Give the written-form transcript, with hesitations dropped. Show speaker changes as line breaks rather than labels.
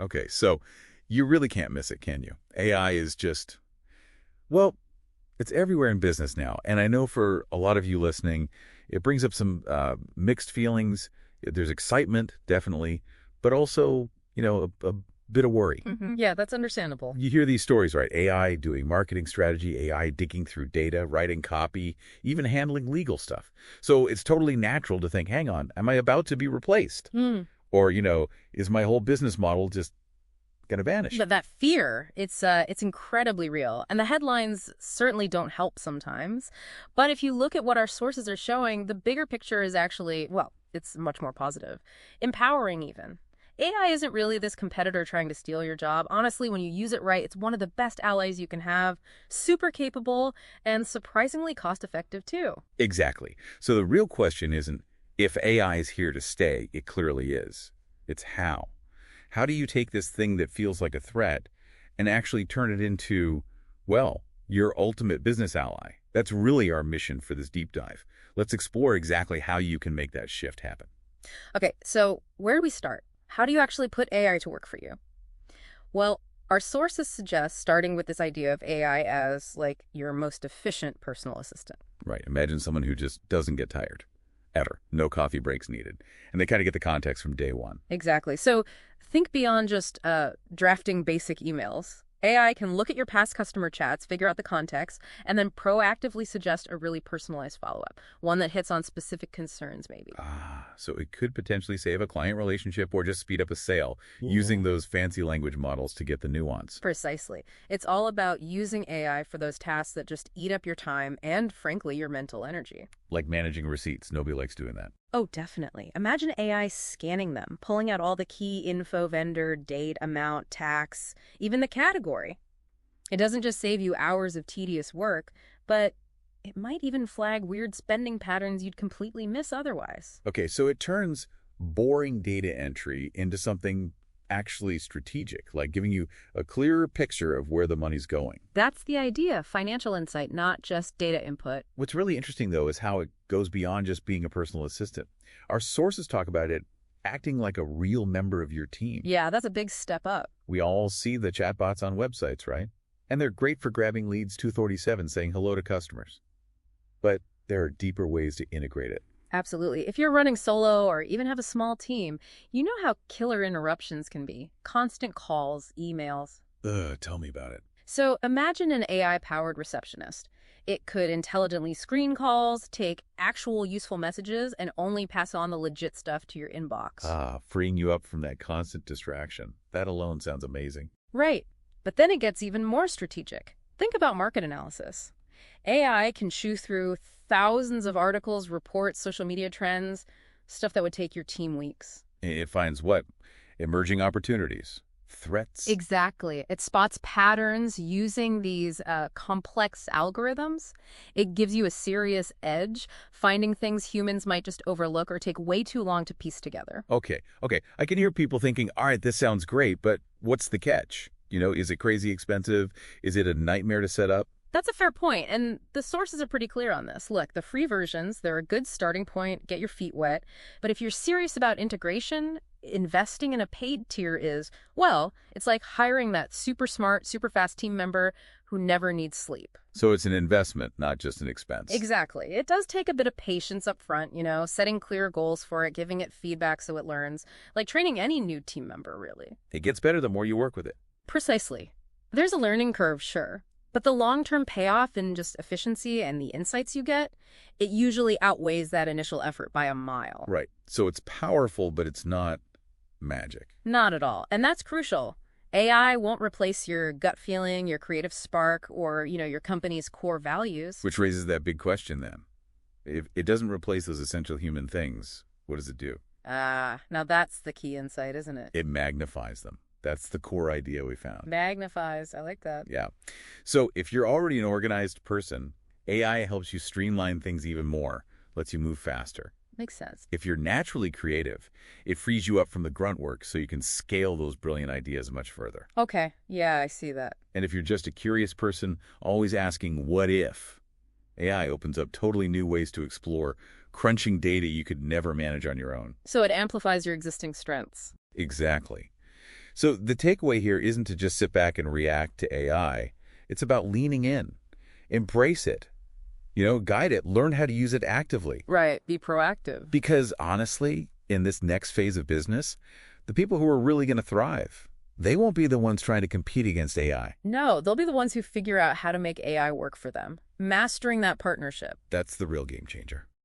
Okay, so you really can't miss it, can you? AI is just, well, it's everywhere in business now. And I know for a lot of you listening, it brings up some mixed feelings. There's excitement, definitely, but also, a bit of worry.
Yeah, that's understandable.
You hear these stories, right? AI doing marketing strategy, AI digging through data, writing copy, even handling legal stuff. So it's totally natural to think, hang on, am I about to be replaced? Or, is my whole business model just going to vanish?
But that fear, it's incredibly real. And the headlines certainly don't help sometimes. But if you look at what our sources are showing, the bigger picture is actually, well, it's much more positive. Empowering even. AI isn't really this competitor trying to steal your job. Honestly, when you use it right, it's one of the best allies you can have, super capable, and surprisingly cost-effective too.
Exactly. So the real question isn't if AI is here to stay. It clearly is. It's how. How do you take this thing that feels like a threat and actually turn it into, well, your ultimate business ally? That's really our mission for this deep dive. Let's explore exactly how you can make that shift happen.
Okay, so where do we start? How do you actually put AI to work for you? Well, our sources suggest starting with this idea of AI as, like, your most efficient personal assistant.
Right. Imagine someone who just doesn't get tired. Ever. No coffee breaks needed. And they kind of get the context from day one.
Exactly. So think beyond just drafting basic emails. AI can look at your past customer chats, figure out the context, and then proactively suggest a really personalized follow-up, one that hits on specific concerns maybe.
So it could potentially save a client relationship or just speed up a sale using those fancy language models to get the nuance.
Precisely. It's all about using AI for those tasks that just eat up your time and, frankly, your mental energy.
Like managing receipts. Nobody likes doing that.
Oh, definitely. Imagine AI scanning them, pulling out all the key info, vendor, date, amount, tax, even the category. It doesn't just save you hours of tedious work, but it might even flag weird spending patterns you'd completely miss otherwise.
Okay, so it turns boring data entry into something actually strategic, like giving you a clearer picture of where the money's going.
That's the idea, financial insight, not just data input.
What's really interesting, though, is how it goes beyond just being a personal assistant. Our sources talk about it acting like a real member of your team.
Yeah, that's a big step up.
We all see the chatbots on websites, right? And they're great for grabbing leads 247 saying hello to customers. But there are deeper ways to integrate it.
Absolutely. If you're running solo or even have a small team, you know how killer interruptions can be. Constant calls, emails.
Tell me about it.
So imagine an AI-powered receptionist. It could intelligently screen calls, take actual useful messages, and only pass on the legit stuff to your inbox.
Freeing you up from that constant distraction. That alone sounds amazing.
Right. But then it gets even more strategic. Think about market analysis. AI can chew through thousands of articles, reports, social media trends, stuff that would take your team weeks.
It finds what? Emerging opportunities, threats.
Exactly. It spots patterns using these complex algorithms. It gives you a serious edge, finding things humans might just overlook or take way too long to piece together.
Okay. I can hear people thinking, all right, this sounds great, but what's the catch? Is it crazy expensive? Is it a nightmare to set up?
That's a fair point, and the sources are pretty clear on this. Look, the free versions, they're a good starting point, get your feet wet. But if you're serious about integration, investing in a paid tier is, well, it's like hiring that super smart, super fast team member who never needs sleep.
So it's an investment, not just an expense.
Exactly. It does take a bit of patience up front, setting clear goals for it, giving it feedback so it learns, like training any new team member, really.
It gets better the more you work with it.
Precisely. There's a learning curve, sure. But the long-term payoff in just efficiency and the insights you get, it usually outweighs that initial effort by a mile.
Right. So it's powerful, but it's not magic.
Not at all. And that's crucial. AI won't replace your gut feeling, your creative spark, or, your company's core values.
Which raises that big question then. If it doesn't replace those essential human things, what does it do?
Now that's the key insight, isn't it?
It magnifies them. That's the core idea we found.
Magnifies. I like that.
Yeah. So if you're already an organized person, AI helps you streamline things even more, lets you move faster.
Makes sense.
If you're naturally creative, it frees you up from the grunt work so you can scale those brilliant ideas much further.
Okay. Yeah, I see that.
And if you're just a curious person, always asking, what if? AI opens up totally new ways to explore, crunching data you could never manage on your own.
So it amplifies your existing strengths.
Exactly. So the takeaway here isn't to just sit back and react to AI. It's about leaning in, embrace it, guide it, learn how to use it actively.
Right, be proactive.
Because honestly, in this next phase of business, the people who are really going to thrive, they won't be the ones trying to compete against AI.
No, they'll be the ones who figure out how to make AI work for them, mastering that partnership.
That's the real game changer.